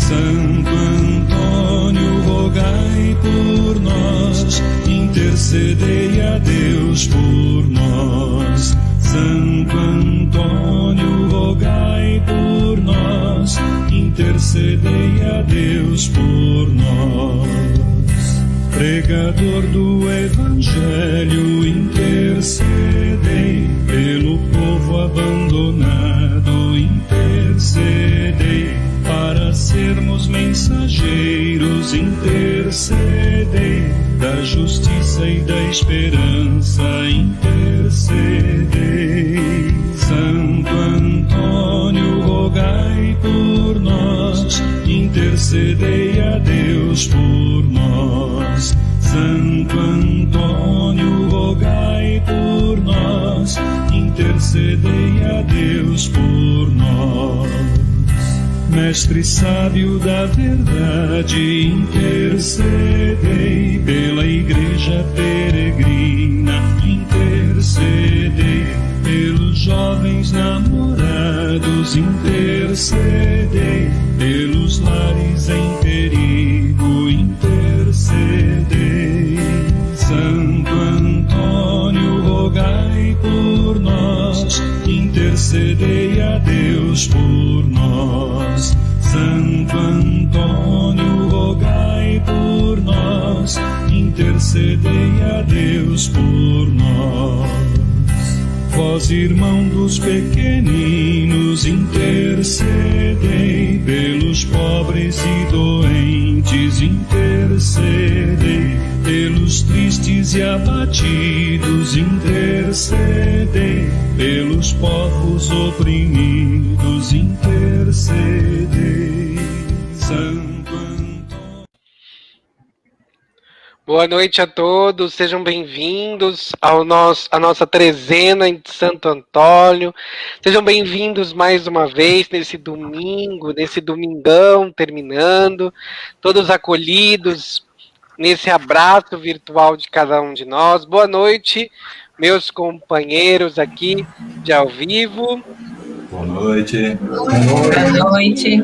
Santo Antônio, rogai por nós, intercedei a Deus por nós. Santo Antônio, rogai por nós, intercedei a Deus por nós. Pregador do Evangelho, intercedei pelo povo abandonado, intercedei para sermos mensageiros, intercedei da justiça e da esperança, intercedei. Santo Antônio, rogai por nós, intercedei a Deus por nós. Santo Antônio, rogai por nós, intercedei a Deus por nós. Mestre sábio da verdade, intercedei pela igreja peregrina, intercedei pelos jovens namorados, intercedei pelos lares em perigo, intercedei. Santo Antônio, rogai por nós, intercedei a Deus por nós. Santo Antônio, rogai por nós, intercedei a Deus por nós. Vós, irmão dos pequeninos, intercedei pelos pobres e doentes, intercedei pelos tristes e abatidos, intercedei pelos povos oprimidos, intercedei. Santo Antônio. Boa noite a todos, sejam bem-vindos à nossa trezena de Santo Antônio. Sejam bem-vindos mais uma vez nesse domingo, nesse domingão terminando, todos acolhidos nesse abraço virtual de cada um de nós. Boa noite, meus companheiros aqui de ao vivo. Boa noite. Boa noite.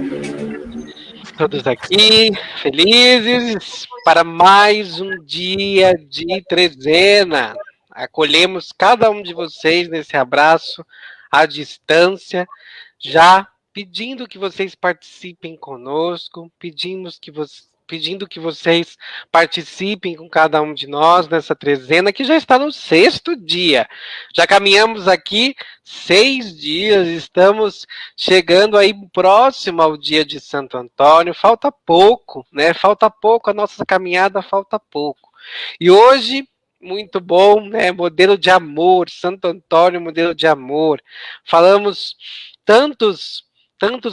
Todos aqui, felizes para mais um dia de trezena. Acolhemos cada um de vocês nesse abraço à distância, já pedindo que vocês participem conosco, pedindo que vocês participem com cada um de nós nessa trezena, que já está no 6º dia. Já caminhamos aqui 6 dias, estamos chegando aí próximo ao dia de Santo Antônio. Falta pouco, né? Falta pouco, a nossa caminhada falta pouco. E hoje, muito bom, né? Modelo de amor, Santo Antônio, modelo de amor. Falamos tantos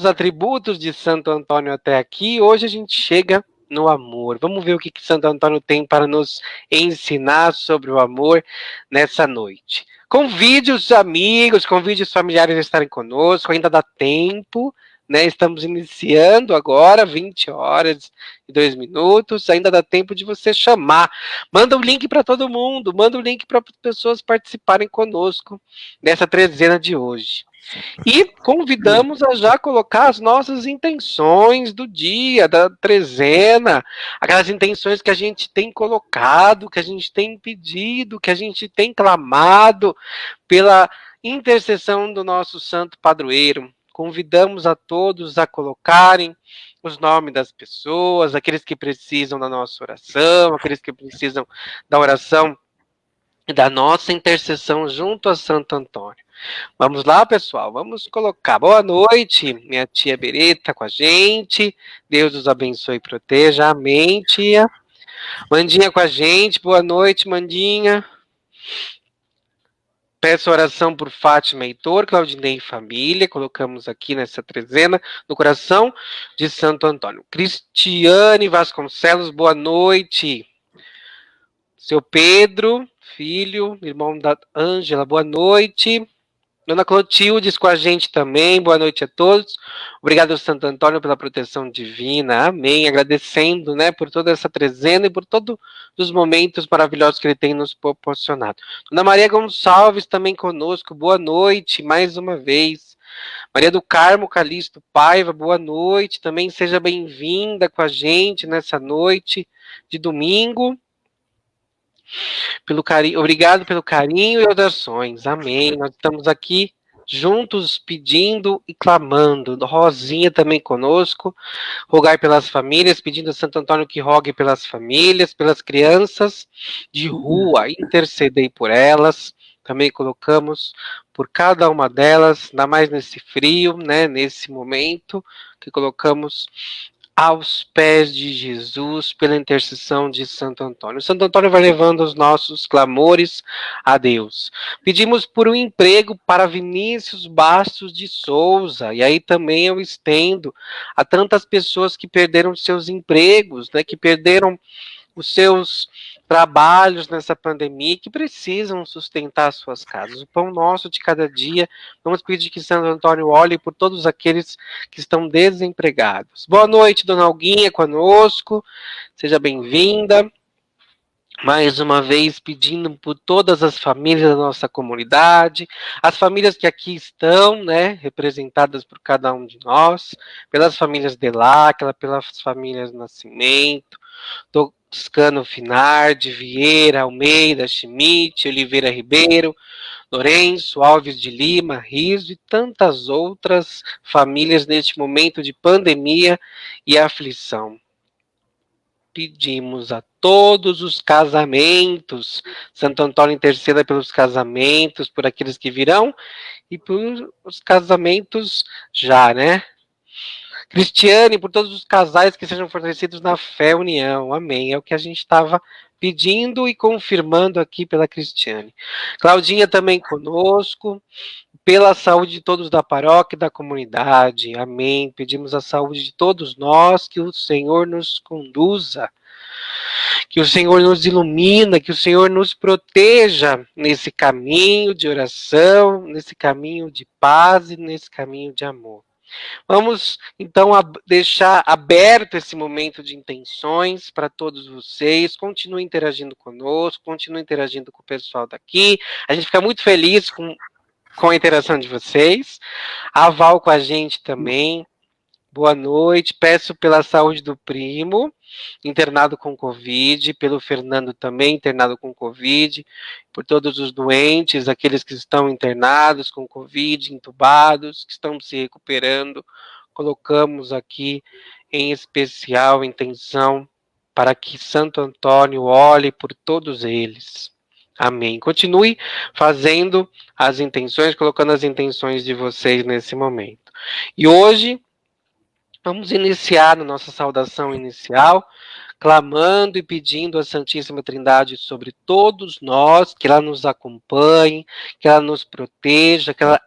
atributos de Santo Antônio até aqui, hoje a gente chega no amor. Vamos ver o que Santo Antônio tem para nos ensinar sobre o amor nessa noite. Convide os amigos, convide os familiares a estarem conosco, ainda dá tempo, né? Estamos iniciando agora, 20h02, ainda dá tempo de você chamar. Manda o link para todo mundo, manda o link para as pessoas participarem conosco nessa trezena de hoje. E convidamos a já colocar as nossas intenções do dia, da trezena, aquelas intenções que a gente tem colocado, que a gente tem pedido, que a gente tem clamado pela intercessão do nosso santo padroeiro. Convidamos a todos a colocarem os nomes das pessoas, aqueles que precisam da nossa oração, aqueles que precisam da oração e da nossa intercessão junto a Santo Antônio. Vamos lá, pessoal, vamos colocar. Boa noite, minha tia Bereta com a gente. Deus os abençoe e proteja. Amém, tia. Mandinha com a gente. Boa noite, Mandinha. Peço oração por Fátima Heitor, Claudinei e família. Colocamos aqui nessa trezena, no coração de Santo Antônio. Cristiane Vasconcelos, boa noite. Seu Pedro, filho, irmão da Ângela, boa noite. Dona Clotildes com a gente também, boa noite a todos. Obrigado, Santo Antônio, pela proteção divina, amém. Agradecendo, né, por toda essa trezena e por todos os momentos maravilhosos que ele tem nos proporcionado. Dona Maria Gonçalves também conosco, boa noite, mais uma vez. Maria do Carmo Calixto Paiva, boa noite. Também seja bem-vinda com a gente nessa noite de domingo. Obrigado pelo carinho e orações. Amém. Nós estamos aqui juntos pedindo e clamando. Rosinha também conosco. Rogai pelas famílias, pedindo a Santo Antônio que rogue pelas famílias, pelas crianças de rua, intercedei por elas. Também colocamos por cada uma delas, ainda mais nesse frio, né, nesse momento, que colocamos aos pés de Jesus, pela intercessão de Santo Antônio. Santo Antônio vai levando os nossos clamores a Deus. Pedimos por um emprego para Vinícius Bastos de Souza, e aí também eu estendo a tantas pessoas que perderam seus empregos, né, que perderam os seus trabalhos nessa pandemia, que precisam sustentar suas casas. O pão nosso de cada dia, vamos pedir que Santo Antônio olhe por todos aqueles que estão desempregados. Boa noite, Dona Alguinha, conosco, seja bem-vinda. Mais uma vez pedindo por todas as famílias da nossa comunidade, as famílias que aqui estão, né, representadas por cada um de nós, pelas famílias Deláquila, pelas famílias Nascimento, Toscano Finardi, Vieira, Almeida, Schmidt, Oliveira Ribeiro, Lourenço, Alves de Lima, Riso e tantas outras famílias neste momento de pandemia e aflição. Pedimos a todos os casamentos, Santo Antônio interceda pelos casamentos, por aqueles que virão e por os casamentos já, né? Cristiane, por todos os casais que sejam fortalecidos na fé e união. Amém. É o que a gente estava pedindo e confirmando aqui pela Cristiane. Claudinha também conosco, pela saúde de todos da paróquia e da comunidade. Amém. Pedimos a saúde de todos nós, que o Senhor nos conduza, que o Senhor nos ilumina, que o Senhor nos proteja nesse caminho de oração, nesse caminho de paz e nesse caminho de amor. Vamos, então, deixar aberto esse momento de intenções para todos vocês. Continuem interagindo conosco, continuem interagindo com o pessoal daqui. A gente fica muito feliz com a interação de vocês. A Val com a gente também. Boa noite. Peço pela saúde do primo, internado com Covid, pelo Fernando também, internado com Covid, por todos os doentes, aqueles que estão internados com Covid, entubados, que estão se recuperando. Colocamos aqui, em especial, intenção para que Santo Antônio olhe por todos eles. Amém. Continue fazendo as intenções, colocando as intenções de vocês nesse momento. E hoje, vamos iniciar a nossa saudação inicial, clamando e pedindo à Santíssima Trindade sobre todos nós, que ela nos acompanhe, que ela nos proteja, que ela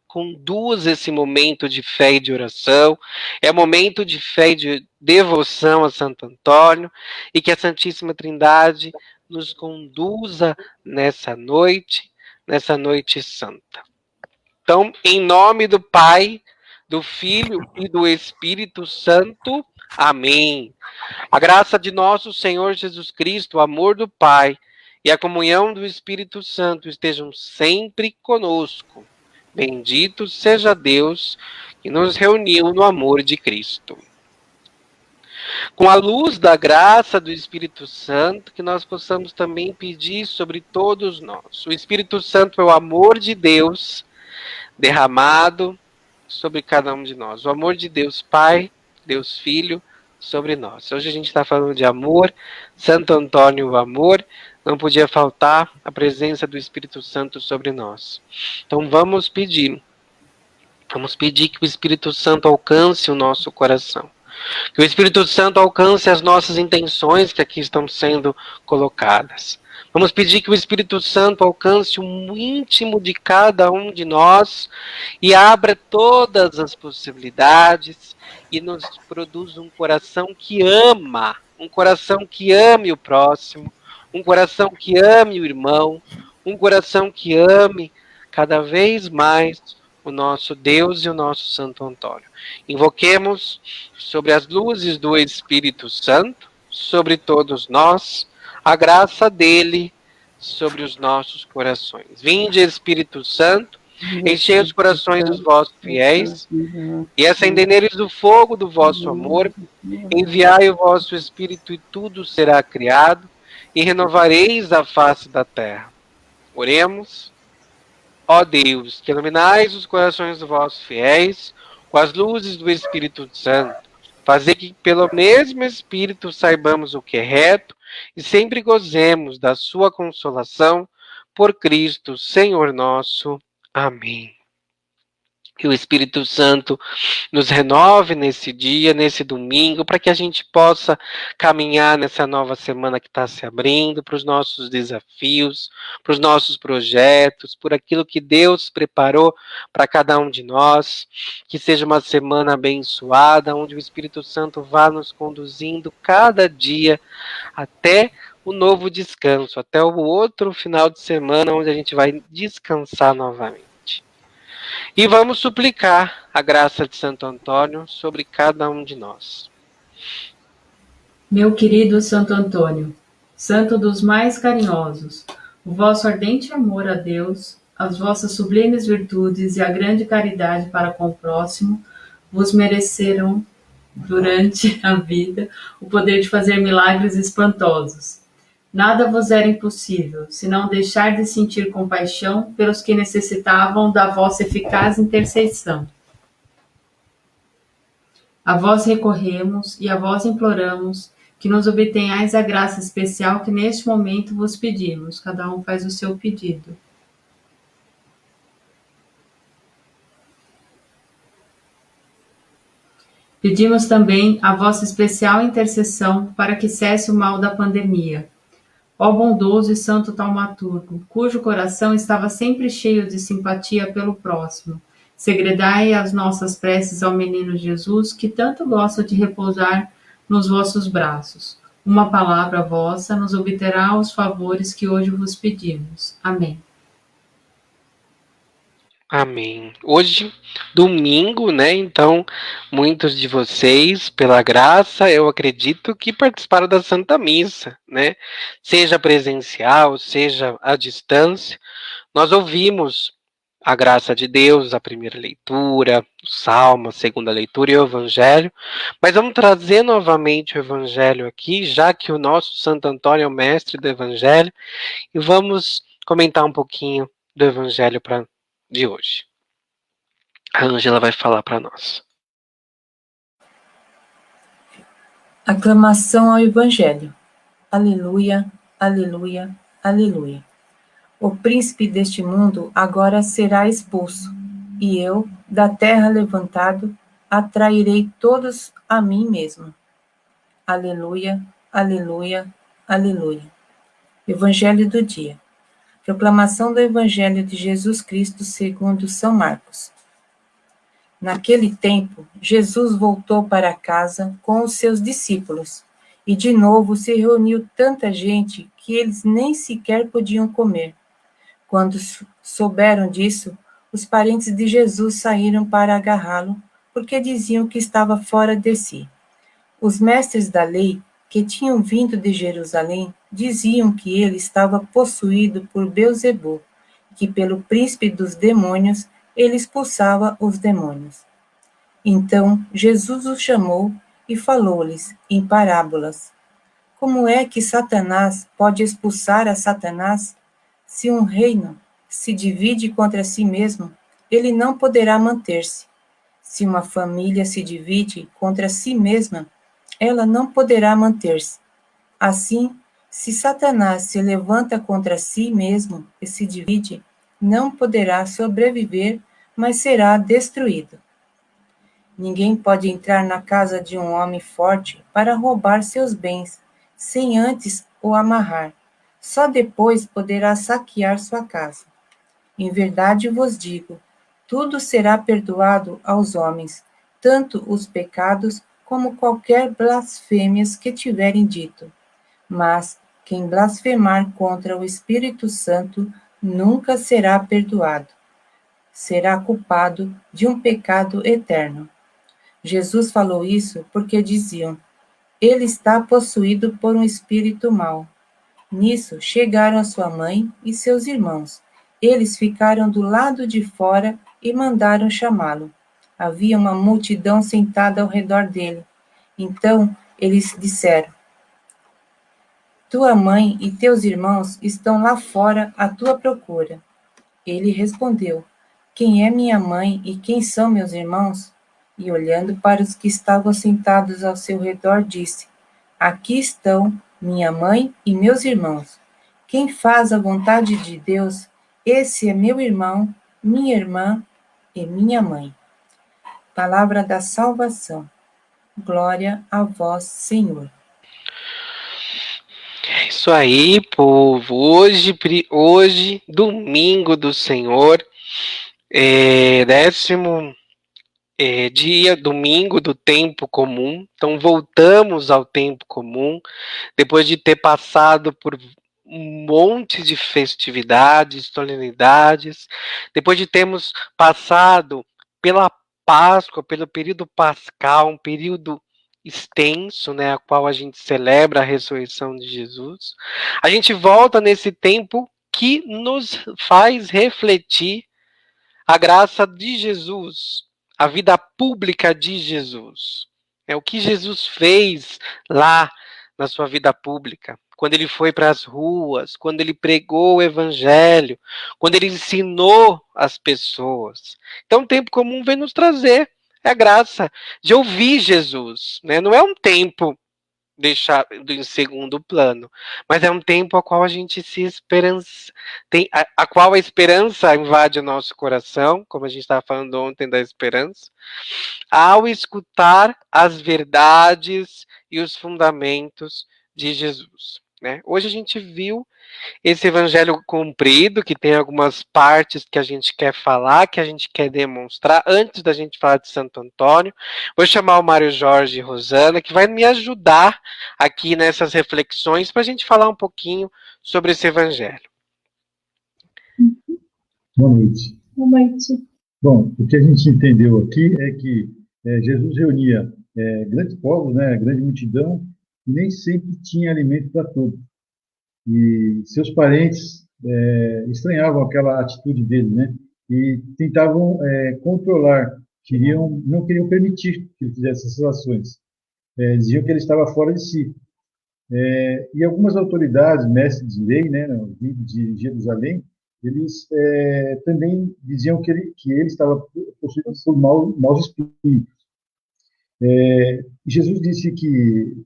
conduza esse momento de fé e de oração. É momento de fé e de devoção a Santo Antônio, e que a Santíssima Trindade nos conduza nessa noite santa. Então, em nome do Pai, do Filho e do Espírito Santo. Amém. A graça de nosso Senhor Jesus Cristo, o amor do Pai e a comunhão do Espírito Santo estejam sempre conosco. Bendito seja Deus que nos reuniu no amor de Cristo. Com a luz da graça do Espírito Santo, que nós possamos também pedir sobre todos nós. O Espírito Santo é o amor de Deus derramado sobre cada um de nós. O amor de Deus Pai, Deus Filho, sobre nós. Hoje a gente está falando de amor, Santo Antônio, o amor, não podia faltar a presença do Espírito Santo sobre nós. Então vamos pedir que o Espírito Santo alcance o nosso coração. Que o Espírito Santo alcance as nossas intenções que aqui estão sendo colocadas. Vamos pedir que o Espírito Santo alcance o íntimo de cada um de nós e abra todas as possibilidades e nos produza um coração que ama, um coração que ame o próximo, um coração que ame o irmão, um coração que ame cada vez mais o nosso Deus e o nosso Santo Antônio. Invoquemos sobre as luzes do Espírito Santo, sobre todos nós, a graça dele sobre os nossos corações. Vinde, Espírito Santo, Enchei os corações dos vossos fiéis e acendei neles o fogo do vosso amor. Enviai o vosso Espírito e tudo será criado, e renovareis a face da terra. Oremos. Ó Deus, que iluminais os corações dos vossos fiéis com as luzes do Espírito Santo, fazei que pelo mesmo Espírito saibamos o que é reto e sempre gozemos da sua consolação, por Cristo, Senhor nosso. Amém. Que o Espírito Santo nos renove nesse dia, nesse domingo, para que a gente possa caminhar nessa nova semana que está se abrindo, para os nossos desafios, para os nossos projetos, por aquilo que Deus preparou para cada um de nós. Que seja uma semana abençoada, onde o Espírito Santo vá nos conduzindo cada dia até o novo descanso, até o outro final de semana, onde a gente vai descansar novamente. E vamos suplicar a graça de Santo Antônio sobre cada um de nós. Meu querido Santo Antônio, santo dos mais carinhosos, o vosso ardente amor a Deus, as vossas sublimes virtudes e a grande caridade para com o próximo vos mereceram, durante a vida, o poder de fazer milagres espantosos. Nada vos era impossível, senão deixar de sentir compaixão pelos que necessitavam da vossa eficaz intercessão. A vós recorremos e a vós imploramos que nos obtenhais a graça especial que neste momento vos pedimos. Cada um faz o seu pedido. Pedimos também a vossa especial intercessão para que cesse o mal da pandemia. Ó bondoso e santo taumaturgo, cujo coração estava sempre cheio de simpatia pelo próximo, segredai as nossas preces ao menino Jesus, que tanto gosta de repousar nos vossos braços. Uma palavra vossa nos obterá os favores que hoje vos pedimos. Amém. Amém. Hoje, domingo, né? Então, muitos de vocês, pela graça, eu acredito que participaram da Santa Missa, né? Seja presencial, seja à distância. Nós ouvimos a graça de Deus, a primeira leitura, o Salmo, a segunda leitura e o Evangelho. Mas vamos trazer novamente o Evangelho aqui, já que o nosso Santo Antônio é o mestre do Evangelho, e vamos comentar um pouquinho do Evangelho de hoje. A Ângela vai falar para nós. Aclamação ao Evangelho. Aleluia, aleluia, aleluia. O príncipe deste mundo agora será expulso, e eu, da terra levantado, atrairei todos a mim mesmo. Aleluia, aleluia, aleluia. Evangelho do dia. Proclamação do Evangelho de Jesus Cristo segundo São Marcos. Naquele tempo, Jesus voltou para casa com os seus discípulos, e de novo se reuniu tanta gente que eles nem sequer podiam comer. Quando souberam disso, os parentes de Jesus saíram para agarrá-lo, porque diziam que estava fora de si. Os mestres da lei, que tinham vindo de Jerusalém, diziam que ele estava possuído por Beelzebu, que pelo príncipe dos demônios ele expulsava os demônios. Então Jesus os chamou e falou-lhes em parábolas. Como é que Satanás pode expulsar a Satanás? Se um reino se divide contra si mesmo, ele não poderá manter-se. Se uma família se divide contra si mesma, ela não poderá manter-se. Assim, se Satanás se levanta contra si mesmo e se divide, não poderá sobreviver, mas será destruído. Ninguém pode entrar na casa de um homem forte para roubar seus bens, sem antes o amarrar. Só depois poderá saquear sua casa. Em verdade vos digo, tudo será perdoado aos homens, tanto os pecados como qualquer blasfêmias que tiverem dito. Mas quem blasfemar contra o Espírito Santo nunca será perdoado. Será culpado de um pecado eterno. Jesus falou isso porque diziam, ele está possuído por um espírito mau. Nisso chegaram a sua mãe e seus irmãos, Eles ficaram do lado de fora e mandaram chamá-lo. Havia uma multidão sentada ao redor dele. Então eles disseram: Tua mãe e teus irmãos estão lá fora à tua procura. Ele respondeu: Quem é minha mãe e quem são meus irmãos? E olhando para os que estavam sentados ao seu redor, disse: Aqui estão minha mãe e meus irmãos. Quem faz a vontade de Deus, esse é meu irmão, minha irmã e minha mãe. Palavra da salvação. Glória a vós, Senhor. É isso aí, povo. Hoje, domingo do Senhor, décimo dia, domingo do tempo comum. Então, voltamos ao tempo comum, depois de ter passado por um monte de festividades, solenidades, depois de termos passado pela Páscoa, pelo período pascal, um período extenso, né, a qual a gente celebra a ressurreição de Jesus. A gente volta nesse tempo que nos faz refletir a graça de Jesus, a vida pública de Jesus. É o que Jesus fez lá na sua vida pública, quando ele foi para as ruas, quando ele pregou o evangelho, quando ele ensinou as pessoas. Então, o tempo comum vem nos trazer a graça de ouvir Jesus, né? Não é um tempo deixado em segundo plano, mas é um tempo a qual a gente se esperança, a qual a esperança invade o nosso coração, como a gente estava falando ontem da esperança, ao escutar as verdades e os fundamentos de Jesus, né? Hoje a gente viu esse evangelho cumprido, que tem algumas partes que a gente quer falar, que a gente quer demonstrar. Antes da gente falar de Santo Antônio, vou chamar o Mário Jorge e Rosana, que vai me ajudar aqui nessas reflexões, para a gente falar um pouquinho sobre esse evangelho. Boa noite. Boa noite. Bom, o que a gente entendeu aqui é que Jesus reunia grandes povos, né, grande multidão, e nem sempre tinha alimento para todos. E seus parentes estranhavam aquela atitude dele, né? E tentavam controlar, não queriam permitir que ele fizesse essas ações. Diziam que ele estava fora de si. E algumas autoridades, mestres de lei, né, de Jerusalém, eles também diziam que ele estava possuído por maus espíritos. Jesus disse que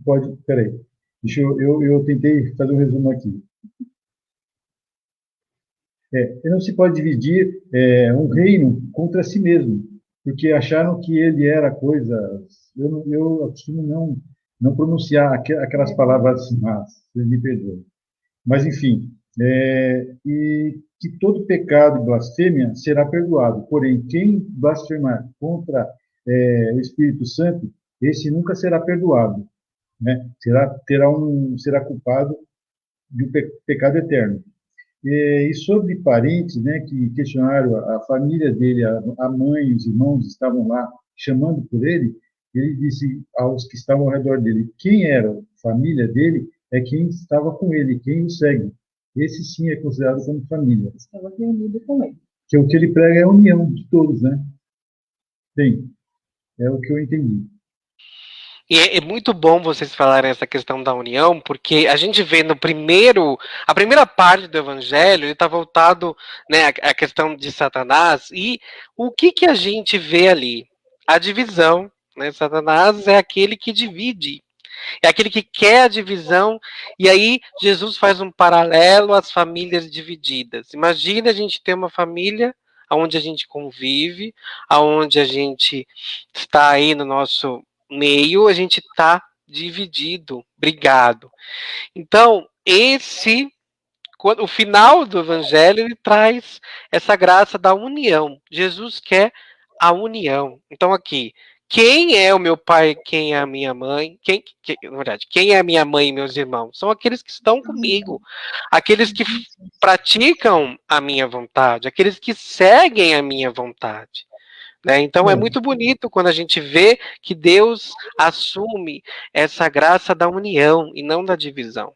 pode... Peraí. Eu tentei fazer um resumo aqui. Não se pode dividir um reino contra si mesmo, porque acharam que ele era coisa... Eu costumo não pronunciar aquelas palavras más, vocês me perdoem. Mas, enfim, e que todo pecado e blasfêmia será perdoado, porém, quem blasfemar contra o Espírito Santo, esse nunca será perdoado. Né? Será culpado de um pecado eterno. E sobre parentes, né, que questionaram a família dele, a mãe e os irmãos estavam lá chamando por ele, ele disse aos que estavam ao redor dele, quem era a família dele é quem estava com ele, quem o segue. Esse sim é considerado como família. Estava reunido com ele. Que o que ele prega é a união de todos, né? Bem, é o que eu entendi. E é muito bom vocês falarem essa questão da união, porque a gente vê a primeira parte do evangelho, ele está voltado, né, à questão de Satanás, e o que a gente vê ali? A divisão, né? Satanás é aquele que divide, é aquele que quer a divisão, e aí Jesus faz um paralelo às famílias divididas. Imagina a gente ter uma família onde a gente convive, onde a gente está aí no nosso meio, a gente está dividido, brigado. Então, o final do evangelho, ele traz essa graça da união. Jesus quer a união. Então, aqui, quem é o meu pai, quem é a minha mãe, na verdade, quem é a minha mãe e meus irmãos? São aqueles que estão comigo, aqueles que praticam a minha vontade, aqueles que seguem a minha vontade. Né? Então é muito bonito quando a gente vê que Deus assume essa graça da união e não da divisão.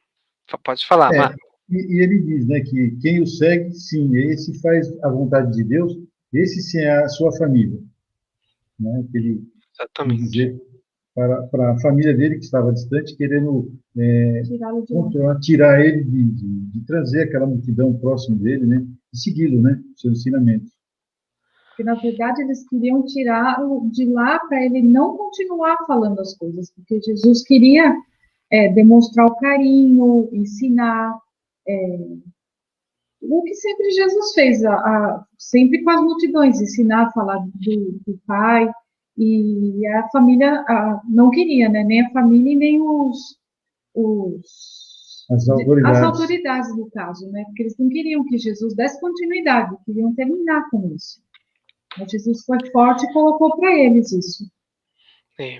Pode falar, Mar. E ele diz, né, que quem o segue, sim, esse faz a vontade de Deus, esse sim é a sua família, né? Que ele quis Exatamente. dizer para a família dele que estava distante, querendo Tirá-lo de lá. controlar, tirar ele de trazer aquela multidão próximo dele, né? E segui-lo, né? Seus ensinamentos. Porque, na verdade, eles queriam tirá-lo de lá para ele não continuar falando as coisas, porque Jesus queria demonstrar o carinho, ensinar, o que sempre Jesus fez, sempre com as multidões, ensinar a falar do Pai, e a família não queria, né? Nem a família e nem As as autoridades. autoridades do caso, né? Porque eles não queriam que Jesus desse continuidade, queriam terminar com isso. Mas Jesus foi forte e colocou para eles isso.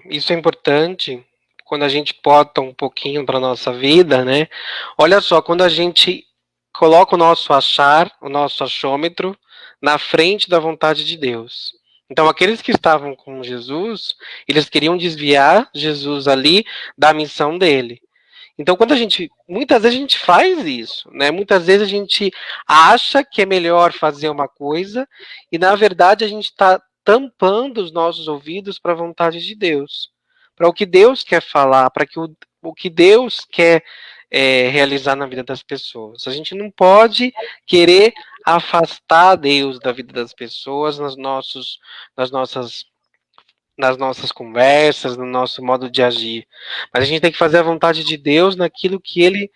Isso é importante quando a gente bota um pouquinho para nossa vida, né? Olha só, quando a gente coloca o nosso achar, o nosso achômetro, na frente da vontade de Deus. Então, aqueles que estavam com Jesus, eles queriam desviar Jesus ali da missão dele. Então, muitas vezes a gente faz isso, né? Muitas vezes a gente acha que é melhor fazer uma coisa e, na verdade, a gente está tampando os nossos ouvidos para a vontade de Deus, para o que Deus quer falar, para o que Deus quer realizar na vida das pessoas. A gente não pode querer afastar Deus da vida das pessoas nas nossas conversas, no nosso modo de agir. Mas a gente tem que fazer a vontade de Deus naquilo que Ele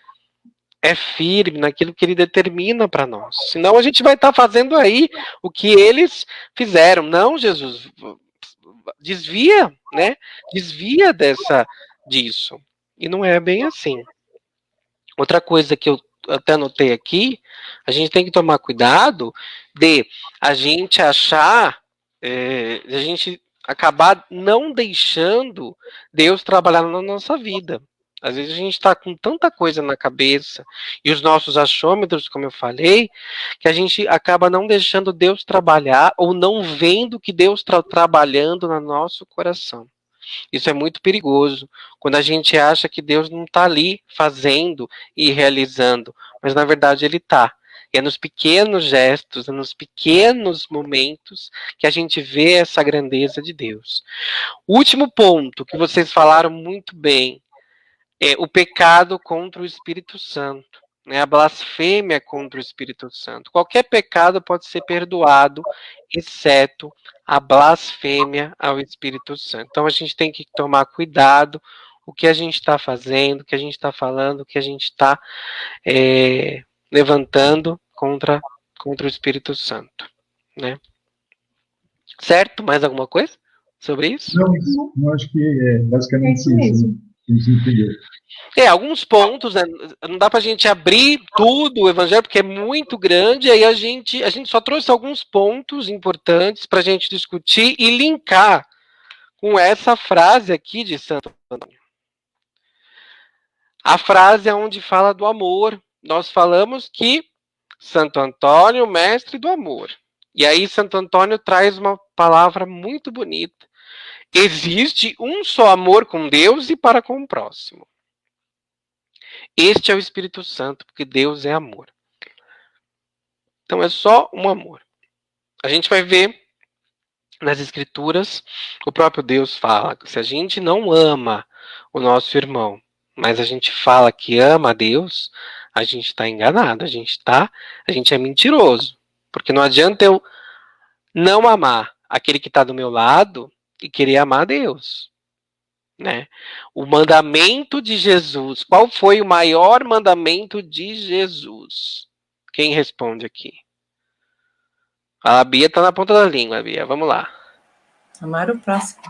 é firme, naquilo que Ele determina para nós. Senão a gente vai estar fazendo aí o que eles fizeram. Não, Jesus, desvia, né? Desvia disso. E não é bem assim. Outra coisa que eu até anotei aqui, a gente tem que tomar cuidado de a gente achar, a gente acabar não deixando Deus trabalhar na nossa vida. Às vezes a gente está com tanta coisa na cabeça e os nossos achômetros, como eu falei, que a gente acaba não deixando Deus trabalhar ou não vendo que Deus está trabalhando no nosso coração. Isso é muito perigoso, quando a gente acha que Deus não está ali fazendo e realizando, mas na verdade Ele está. E é nos pequenos gestos, é nos pequenos momentos que a gente vê essa grandeza de Deus. O último ponto que vocês falaram muito bem é o pecado contra o Espírito Santo, né? A blasfêmia contra o Espírito Santo. Qualquer pecado pode ser perdoado, exceto a blasfêmia ao Espírito Santo. Então a gente tem que tomar cuidado o que a gente está fazendo, o que a gente está falando, o que a gente está levantando contra o Espírito Santo, né? Certo? Mais alguma coisa sobre isso? Não, acho que é basicamente isso mesmo. Né? A gente entendeu. Alguns pontos, né? Não dá pra gente abrir tudo o evangelho, porque é muito grande, aí a gente só trouxe alguns pontos importantes pra gente discutir e linkar com essa frase aqui de Santo Antônio. A frase é onde fala do amor. Nós falamos que Santo Antônio, mestre do amor. E aí Santo Antônio traz uma palavra muito bonita. Existe um só amor com Deus e para com o próximo. Este é o Espírito Santo, porque Deus é amor. Então é só um amor. A gente vai ver nas Escrituras, o próprio Deus fala que se a gente não ama o nosso irmão, mas a gente fala que ama a Deus, a gente está enganado, a gente é mentiroso. Porque não adianta eu não amar aquele que está do meu lado e querer amar a Deus. Né? O mandamento de Jesus. Qual foi o maior mandamento de Jesus? Quem responde aqui? A Bia está na ponta da língua, Bia. Vamos lá. Amar o próximo.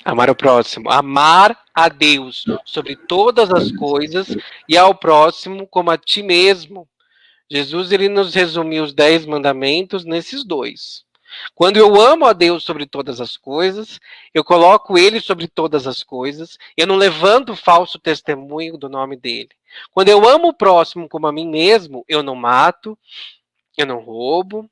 Amar o próximo. Amar a Deus sobre todas as coisas e ao próximo como a ti mesmo. Jesus ele nos resumiu os 10 mandamentos nesses dois. Quando eu amo a Deus sobre todas as coisas, eu coloco Ele sobre todas as coisas, eu não levanto falso testemunho do nome dEle. Quando eu amo o próximo como a mim mesmo, eu não mato, eu não roubo,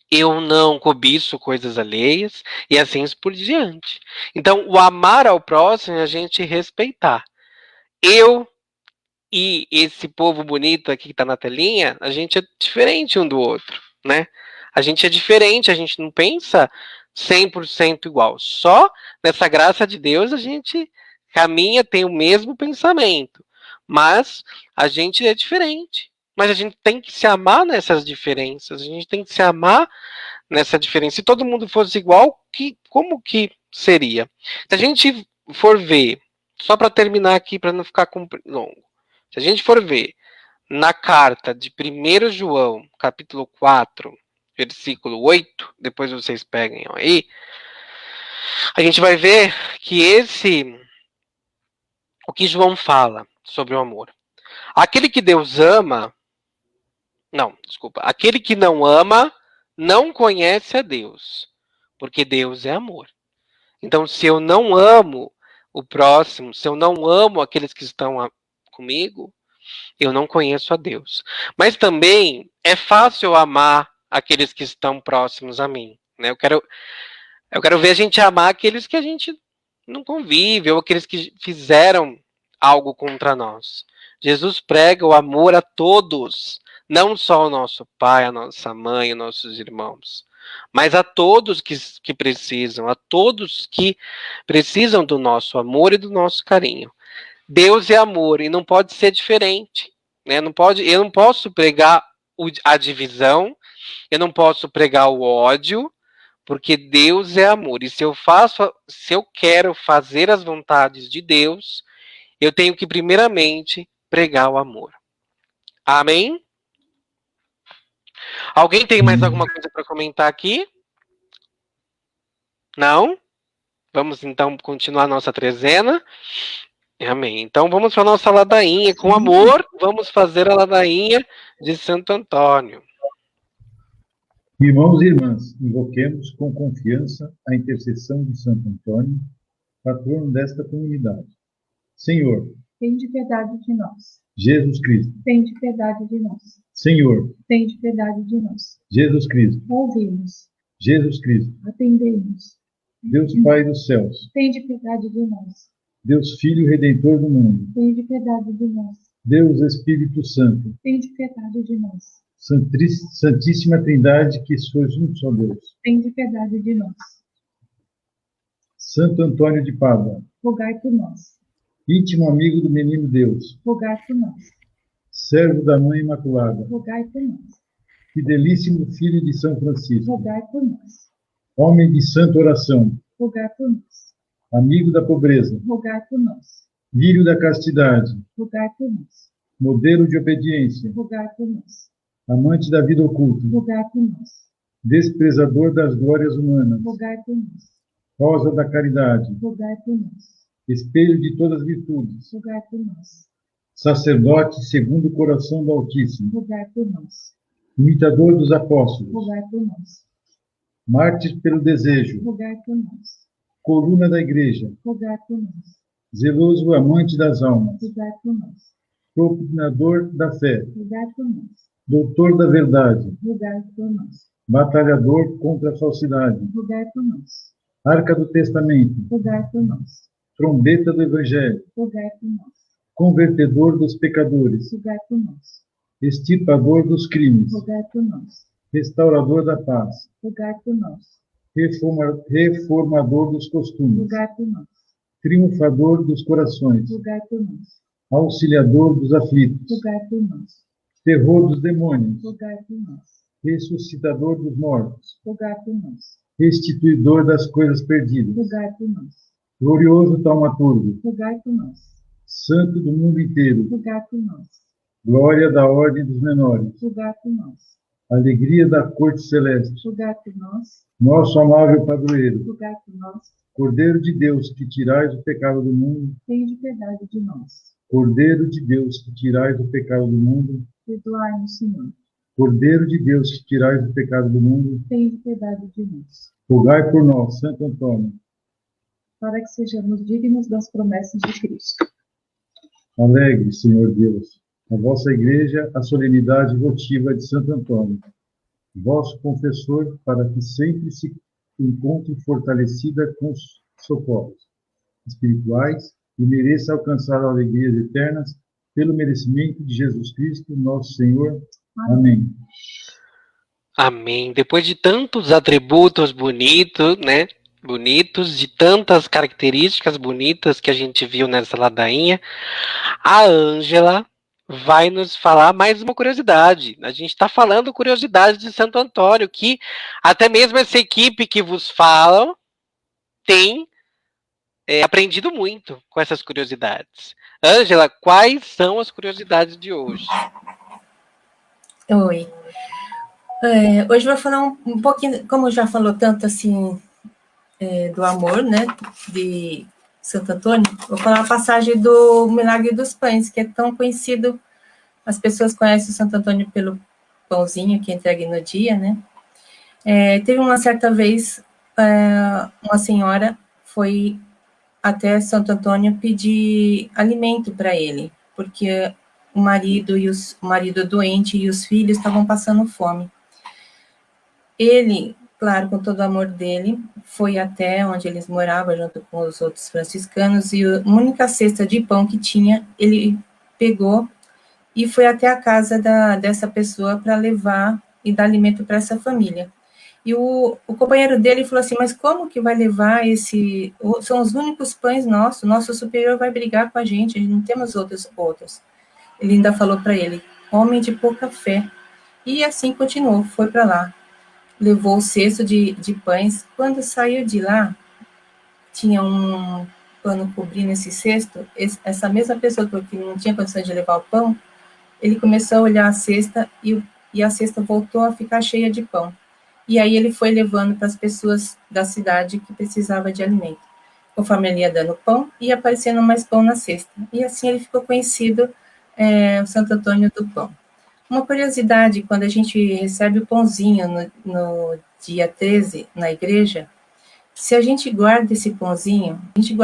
eu não cobiço coisas alheias, e assim por diante. Então, o amar ao próximo é a gente respeitar. Eu e esse povo bonito aqui que está na telinha, a gente é diferente um do outro, né? A gente é diferente, a gente não pensa 100% igual. Só nessa graça de Deus a gente caminha, tem o mesmo pensamento. Mas a gente é diferente. Mas a gente tem que se amar nessas diferenças. A gente tem que se amar nessa diferença. Se todo mundo fosse igual, como que seria? Se a gente for ver, só para terminar aqui, para não ficar longo. Se a gente for ver na carta de 1 João, capítulo 4, versículo 8, depois vocês peguem aí, a gente vai ver que o que João fala sobre o amor. Aquele que Deus ama, aquele que não ama, não conhece a Deus, porque Deus é amor. Então, se eu não amo o próximo, se eu não amo aqueles que estão comigo, eu não conheço a Deus. Mas também é fácil amar aqueles que estão próximos a mim, né? Eu quero ver a gente amar aqueles que a gente não convive, ou aqueles que fizeram algo contra nós. Jesus prega o amor a todos, não só ao nosso pai, a nossa mãe, aos nossos irmãos, mas a todos que precisam, a todos que precisam do nosso amor e do nosso carinho. Deus é amor e não pode ser diferente, né? Eu não posso pregar a divisão, eu não posso pregar o ódio, porque Deus é amor. E se eu quero fazer as vontades de Deus, eu tenho que primeiramente pregar o amor. Amém? Alguém tem mais alguma coisa para comentar aqui? Não? Vamos então continuar a nossa trezena. Amém. Então vamos para a nossa ladainha. Com amor, vamos fazer a ladainha de Santo Antônio. Irmãos e irmãs, invoquemos com confiança a intercessão de Santo Antônio, patrono desta comunidade. Senhor, Tende piedade de nós. Jesus Cristo. Tende piedade de nós. Senhor, Tende piedade de nós. Jesus Cristo. Ouvimos. Jesus Cristo. Atendemos. Deus Pai dos céus. Tende piedade de nós. Deus Filho Redentor do mundo. Tende piedade de nós. Deus Espírito Santo. Tende piedade de nós. Santíssima Trindade, que sois um só Deus. Tende piedade de nós. Santo Antônio de Pádua. Rogai por nós. Íntimo amigo do menino Deus. Rogai por nós. Servo da Mãe Imaculada. Rogai por nós. Fidelíssimo filho de São Francisco. Rogai por nós. Homem de santa oração. Rogai por nós. Amigo da pobreza. Rogai por nós. Lírio da castidade. Rogai por nós. Modelo de obediência. Rogai por nós. Amante da vida oculta. Rogai por nós. Desprezador das glórias humanas. Rogai por nós. Rosa da caridade. Rogai por nós. Espelho de todas as virtudes. Rogai por nós. Sacerdote segundo o coração do Altíssimo. Rogai por nós. Imitador dos apóstolos. Rogai por nós. Mártir pelo desejo. Rogai por nós. Coluna da igreja. Rogai por nós. Zeloso amante das almas. Rogai por nós. Propinador da fé. Rogai por nós. Doutor da verdade. Rogai por nós. Batalhador contra a falsidade. Rogai por nós. Arca do testamento. Rogai por nós. Trombeta do evangelho. Rogai por nós. Convertedor dos pecadores. Rogai por nós. Extirpador dos crimes. Rogai por nós. Restaurador da paz. Rogai por nós. Reformador dos costumes. Rogai por nós. Triunfador dos corações. Rogai por nós. Auxiliador dos aflitos. Rogai por nós. Terror dos demônios. Rogai por nós. Ressuscitador dos mortos. Rogai por nós. Restituidor das coisas perdidas. Rogai por nós. Glorioso taumaturgo. Rogai por nós. Santo do mundo inteiro. Rogai por nós. Glória da ordem dos menores. Rogai por nós. Alegria da corte celeste. Rogai por nós. Nosso amável padroeiro. Rogai por nós. Cordeiro de Deus, que tirais o pecado do mundo. Tende piedade de nós. Cordeiro de Deus, que tirais o pecado do mundo. Perdoai-nos, Senhor. Cordeiro de Deus, que tirais o pecado do mundo. Tende piedade de nós. Rogai por nós, Santo Antônio. Para que sejamos dignos das promessas de Cristo. Alegre, Senhor Deus, a vossa igreja, a solenidade votiva de Santo Antônio, vosso confessor, para que sempre se encontre fortalecida com socorros espirituais e mereça alcançar alegrias eternas pelo merecimento de Jesus Cristo, nosso Senhor. Amém. Amém. Depois de tantos atributos bonitos, né? Bonitos, de tantas características bonitas que a gente viu nessa ladainha, a Ângela vai nos falar mais uma curiosidade. A gente está falando curiosidades de Santo Antônio, que até mesmo essa equipe que vos fala tem aprendido muito com essas curiosidades. Ângela, quais são as curiosidades de hoje? Oi. Hoje eu vou falar um pouquinho, como já falou tanto assim do amor, né, de Santo Antônio, vou falar uma passagem do Milagre dos Pães, que é tão conhecido, as pessoas conhecem o Santo Antônio pelo pãozinho que entrega no dia, né. Teve uma certa vez, uma senhora foi até Santo Antônio pedir alimento para ele, porque o marido doente e os filhos estavam passando fome. Ele, claro, com todo o amor dele, foi até onde eles moravam, junto com os outros franciscanos, e a única cesta de pão que tinha, ele pegou e foi até a casa dessa pessoa para levar e dar alimento para essa família. E o companheiro dele falou assim, mas como que vai levar são os únicos pães nossos, nosso superior vai brigar com a gente não temos outros. Ele ainda falou para ele, homem de pouca fé. E assim continuou, foi para lá. Levou o cesto de pães. Quando saiu de lá, tinha um pano cobrindo esse cesto. Essa mesma pessoa que não tinha condições de levar o pão, ele começou a olhar a cesta e a cesta voltou a ficar cheia de pão. E aí ele foi levando para as pessoas da cidade que precisavam de alimento. Conforme ele ia dando pão, ia aparecendo mais pão na cesta. E assim ele ficou conhecido, o Santo Antônio do Pão. Uma curiosidade, quando a gente recebe o pãozinho no dia 13, na igreja, se a gente guarda esse pãozinho,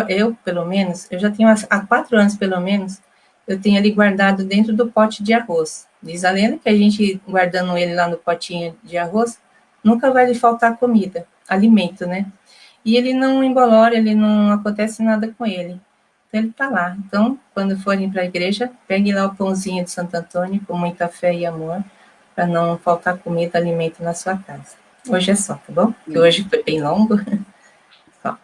eu, pelo menos, eu já tenho há 4 anos, pelo menos, eu tenho ele guardado dentro do pote de arroz. Diz a lenda que a gente, guardando ele lá no potinho de arroz, nunca vai lhe faltar comida, alimento, né? E ele não embolora, ele não acontece nada com ele. Então, ele está lá. Então, quando forem para a igreja, peguem lá o pãozinho de Santo Antônio, com muita fé e amor, para não faltar comida, alimento na sua casa. Hoje é só, tá bom? Porque hoje foi bem longo. Só.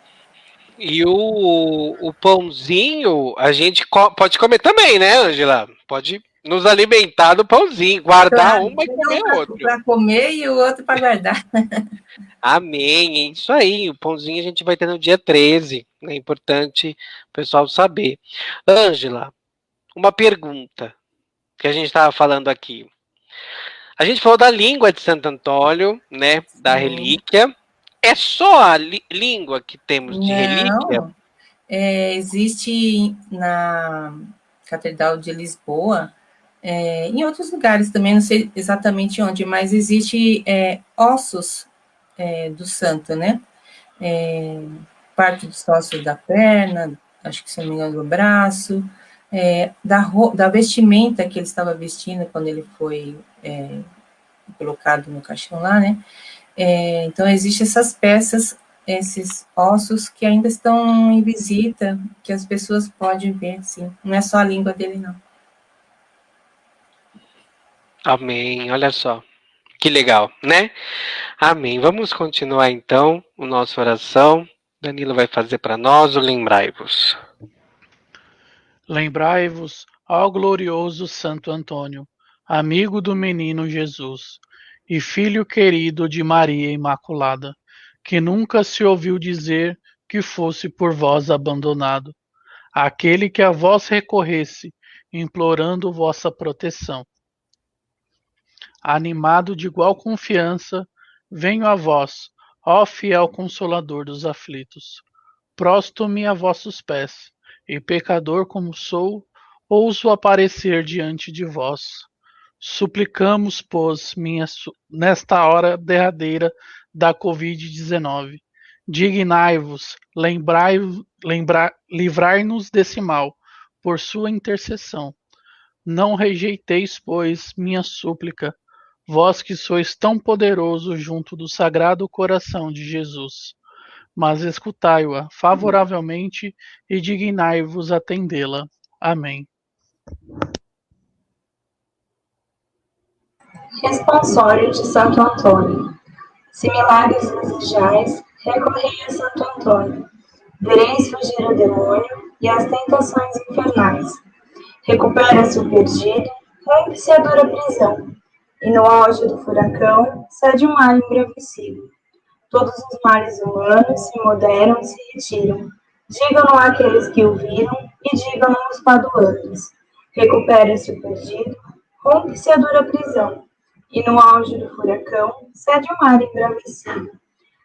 E o pãozinho, a gente pode comer também, né, Ângela? Pode nos alimentar do pãozinho, guardar um e comer outro. Para comer e o outro para guardar. Amém, é isso aí. O pãozinho a gente vai ter no dia 13. É importante o pessoal saber. Ângela, uma pergunta que a gente estava falando aqui. A gente falou da língua de Santo Antônio, né? Da relíquia. É só a língua que temos de relíquia? Existe na Catedral de Lisboa, em outros lugares também, não sei exatamente onde, mas existe ossos do santo, né? Parte dos ossos da perna, acho que se não me engano do braço, da vestimenta que ele estava vestindo quando ele foi colocado no caixão lá, né? Então, existem essas peças, esses ossos que ainda estão em visita, que as pessoas podem ver, sim. Não é só a língua dele, não. Amém, olha só. Que legal, né? Amém. Vamos continuar, então, a nossa oração. Danilo vai fazer para nós o lembrai-vos. Lembrai-vos, ó glorioso Santo Antônio, amigo do menino Jesus, e filho querido de Maria Imaculada, que nunca se ouviu dizer que fosse por vós abandonado, aquele que a vós recorresse, implorando vossa proteção. Animado de igual confiança, venho a vós, ó fiel Consolador dos aflitos. Prosto-me a vossos pés, e pecador como sou, ouso aparecer diante de vós. Suplicamos, pois, nesta hora derradeira da Covid-19, dignai-vos, livrai-nos desse mal, por sua intercessão. Não rejeiteis, pois, minha súplica, vós que sois tão poderoso junto do Sagrado Coração de Jesus, mas escutai-a favoravelmente e dignai-vos atendê-la. Amém. Responsório de Santo Antônio. Se milagres desejais, recorrei a Santo Antônio. Vereis fugir o demônio e as tentações infernais. Recupera-se o perdido, rompe-se a dura prisão. E no auge do furacão, cede o mar embravecido. Todos os males humanos se moderam e se retiram. Digam-no aqueles que o viram e digam-no os paduanos. Recupera-se o perdido, rompe-se a dura prisão. E no auge do furacão, cede o mar embravecido.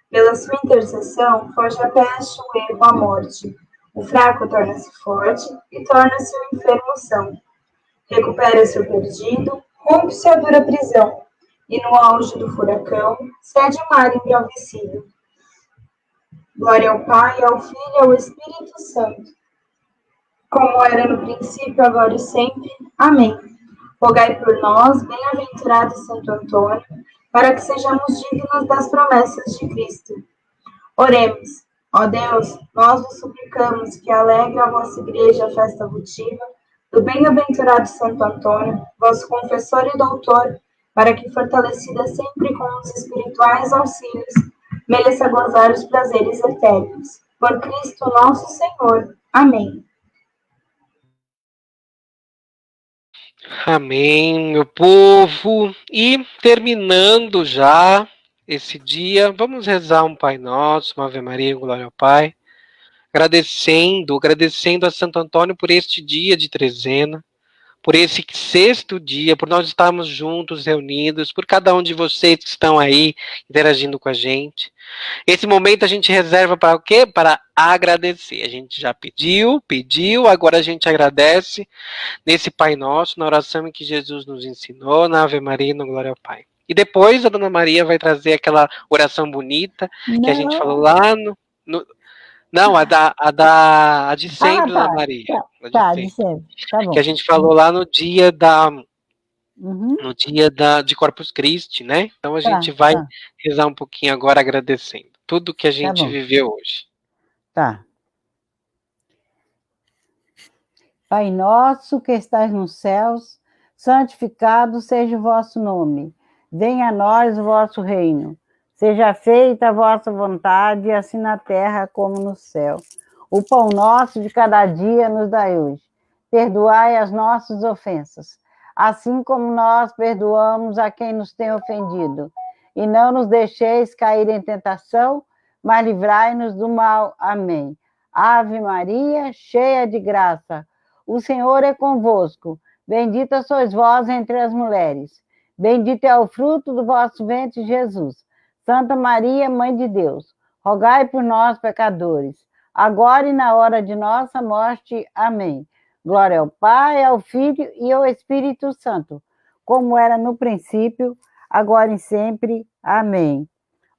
Pela sua intercessão, foge a peste, o erro, a morte. O fraco torna-se forte e torna-se o enfermo são. Recupera-se o perdido, rompe-se a dura prisão. E no auge do furacão, cede o mar embravecido. Glória ao Pai, ao Filho e ao Espírito Santo, como era no princípio, agora e sempre. Amém. Rogai por nós, bem-aventurado Santo Antônio, para que sejamos dignos das promessas de Cristo. Oremos. Ó Deus, nós vos suplicamos que alegre a vossa Igreja a festa votiva do bem-aventurado Santo Antônio, vosso confessor e doutor, para que, fortalecida sempre com os espirituais auxílios, mereça gozar os prazeres eternos. Por Cristo nosso Senhor. Amém. Amém, meu povo. E terminando já esse dia, vamos rezar um Pai Nosso, uma Ave Maria, glória ao Pai, agradecendo a Santo Antônio por este dia de trezena, por esse sexto dia, por nós estarmos juntos, reunidos, por cada um de vocês que estão aí interagindo com a gente. Esse momento a gente reserva para o quê? Para agradecer. A gente já pediu, agora a gente agradece nesse Pai Nosso, na oração em que Jesus nos ensinou, na Ave Maria e no Glória ao Pai. E depois a Dona Maria vai trazer aquela oração bonita que a gente falou lá Não, a de sempre, Dona Maria. Tá, de sempre. Tá bom. Que a gente falou lá no dia no dia de Corpus Christi, né? Então a gente vai rezar um pouquinho agora agradecendo tudo que a gente viveu hoje. Tá. Pai nosso que estás nos céus, santificado seja o vosso nome. Venha a nós o vosso reino. Seja feita a vossa vontade, assim na terra como no céu. O pão nosso de cada dia nos dai hoje. Perdoai as nossas ofensas, assim como nós perdoamos a quem nos tem ofendido. E não nos deixeis cair em tentação, mas livrai-nos do mal. Amém. Ave Maria, cheia de graça, o Senhor é convosco. Bendita sois vós entre as mulheres. Bendito é o fruto do vosso ventre, Jesus. Santa Maria, Mãe de Deus, rogai por nós, pecadores, agora e na hora de nossa morte. Amém. Glória ao Pai, ao Filho e ao Espírito Santo, como era no princípio, agora e sempre. Amém.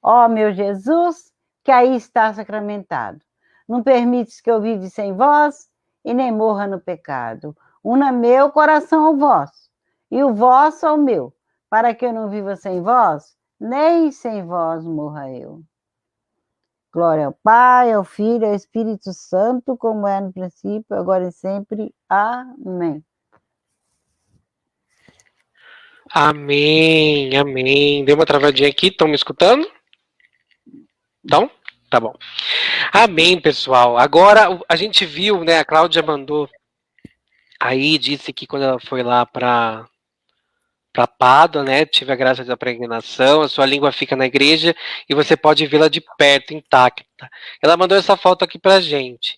Ó meu Jesus, que aí está sacramentado, não permites que eu vive sem vós e nem morra no pecado. Una meu coração ao vosso e o vosso ao meu, para que eu não viva sem vós, nem sem vós morra eu. Glória ao Pai, ao Filho e ao Espírito Santo, como é no princípio, agora e sempre. Amém. Amém, amém. Deu uma travadinha aqui, estão me escutando? Então, tá bom. Amém, pessoal. Agora, a gente viu, né, a Cláudia mandou aí, disse que quando ela foi lá para Pádua, né, tive a graça da peregrinação, a sua língua fica na igreja e você pode vê-la de perto, intacta. Ela mandou essa foto aqui pra gente,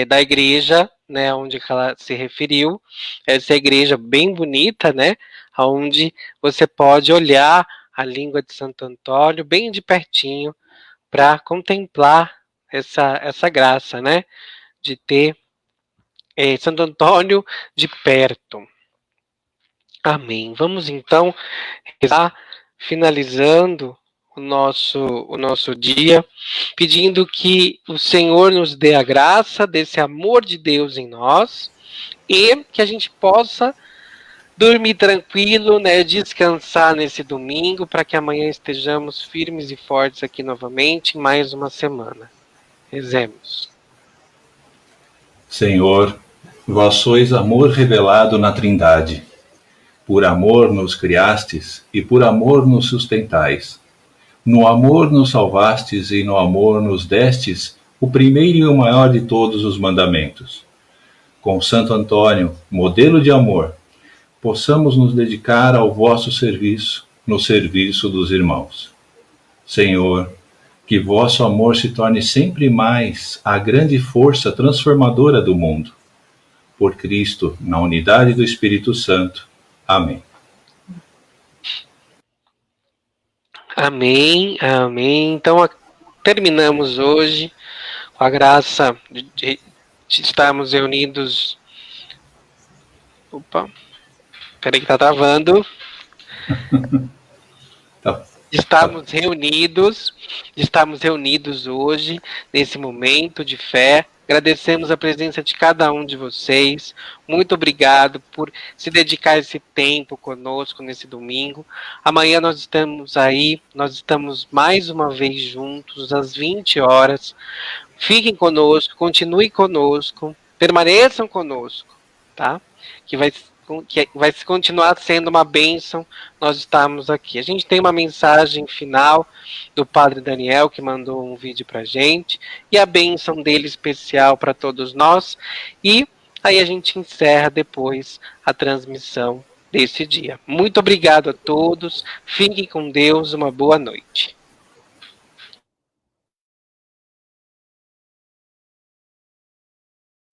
da igreja, né, onde ela se referiu, essa igreja bem bonita, né, onde você pode olhar a língua de Santo Antônio bem de pertinho para contemplar essa graça, né, de ter Santo Antônio de perto. Amém. Vamos então rezar, finalizando o nosso dia, pedindo que o Senhor nos dê a graça desse amor de Deus em nós e que a gente possa dormir tranquilo, né, descansar nesse domingo, para que amanhã estejamos firmes e fortes aqui novamente, mais uma semana. Rezemos. Senhor, vós sois amor revelado na Trindade. Por amor nos criastes e por amor nos sustentais. No amor nos salvastes e no amor nos destes o primeiro e o maior de todos os mandamentos. Com Santo Antônio, modelo de amor, possamos nos dedicar ao vosso serviço, no serviço dos irmãos. Senhor, que vosso amor se torne sempre mais a grande força transformadora do mundo. Por Cristo, na unidade do Espírito Santo. Amém. Amém, amém. Então, terminamos hoje com a graça de estarmos reunidos. Opa, peraí que tá travando. Estamos reunidos hoje, nesse momento de fé. Agradecemos a presença de cada um de vocês. Muito obrigado por se dedicar esse tempo conosco nesse domingo. Amanhã nós estamos mais uma vez juntos, às 20 horas. Fiquem conosco, continuem conosco, permaneçam conosco, tá? Que vai continuar sendo uma bênção nós estarmos aqui. A gente tem uma mensagem final do Padre Daniel, que mandou um vídeo pra gente, e a bênção dele especial para todos nós, e aí a gente encerra depois a transmissão desse dia. Muito obrigado a todos, fiquem com Deus, uma boa noite.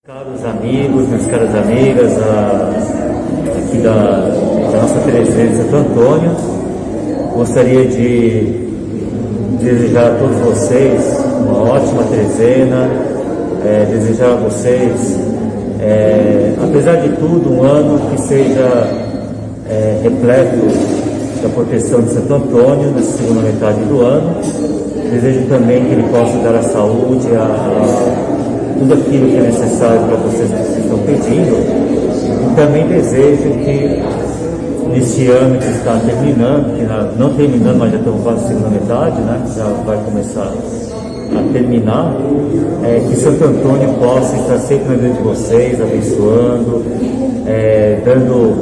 Caros amigos, minhas caras amigas, aqui da nossa Terezinha de Santo Antônio, gostaria de desejar a todos vocês uma ótima trezena, desejar a vocês, apesar de tudo, um ano que seja repleto da proteção de Santo Antônio nessa segunda metade do ano. Desejo também que ele possa dar a saúde, tudo aquilo que é necessário para vocês que vocês estão pedindo. E também desejo que neste ano que está terminando, que não terminando, mas já estamos quase na segunda metade, né? Já vai começar a terminar, que Santo Antônio possa estar sempre na vida de vocês, abençoando, dando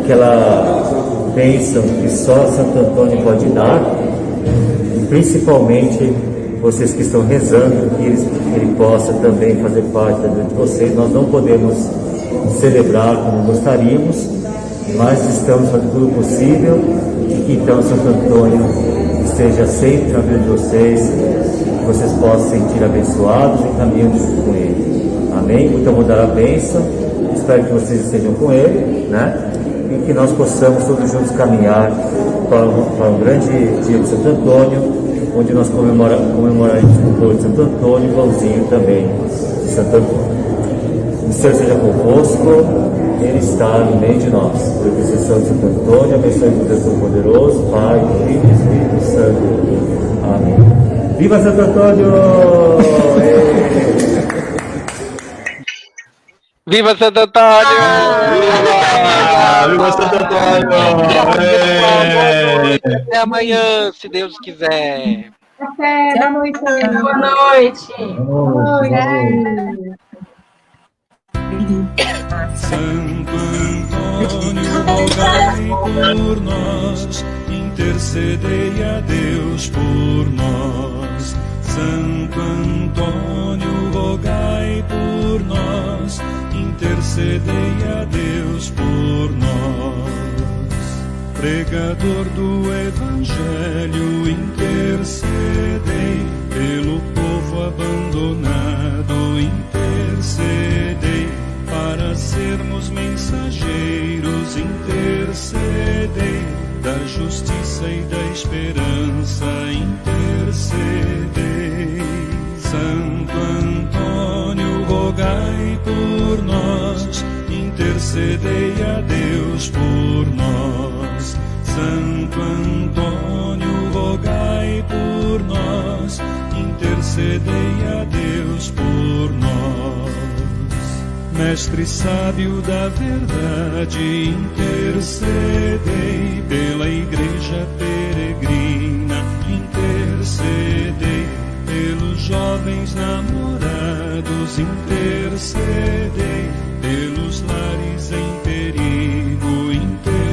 aquela bênção que só Santo Antônio pode dar, e principalmente vocês que estão rezando, que ele possa também fazer parte da vida de vocês. Nós não podemos celebrar como gostaríamos, mas estamos fazendo tudo possível, e que então Santo Antônio esteja sempre na vida de vocês, que vocês possam se sentir abençoados e caminhando junto com ele. Amém? Então vou dar a bênção, espero que vocês estejam com ele, né? E que nós possamos todos juntos caminhar para um grande dia de Santo Antônio, onde nós comemoraremos com o povo de Santo Antônio, igualzinho também de Santo Antônio. O Senhor seja convosco, Ele está no meio de nós. Por intercessão de Santo Antônio, abençoe o Deus Todo-Poderoso, Pai, Filho e Espírito Santo. Amém. Viva Santo Antônio! Viva Santo Antônio! Viva Santo Antônio! Até amanhã, se Deus quiser. Até, boa noite. Boa noite. Boa noite. Santo Antônio, rogai por nós, intercedei a Deus por nós. Santo Antônio, rogai por nós, intercedei a Deus por nós. Pregador do Evangelho, intercedei pelo povo abandonado, intercedei para sermos mensageiros, intercedei da justiça e da esperança, intercedei. Santo Antônio, rogai por nós, intercedei a Deus por nós. Santo Antônio, rogai por nós, intercedei a Deus por nós. Mestre sábio da verdade, intercedei pela igreja peregrina, intercedei pelos jovens namorados, intercedei pelos lares em perigo, intercedei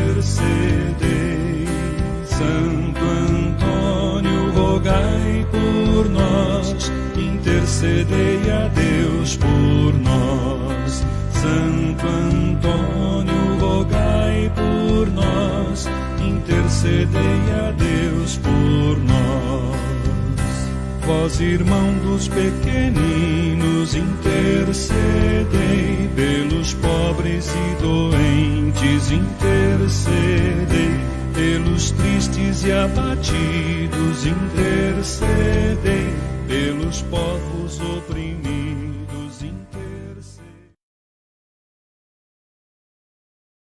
intercedei a Deus por nós. Santo Antônio, rogai por nós, intercedei a Deus por nós. Vós, irmão dos pequeninos, intercedei pelos pobres e doentes, intercedei pelos tristes e abatidos, intercedei pelos povos oprimidos.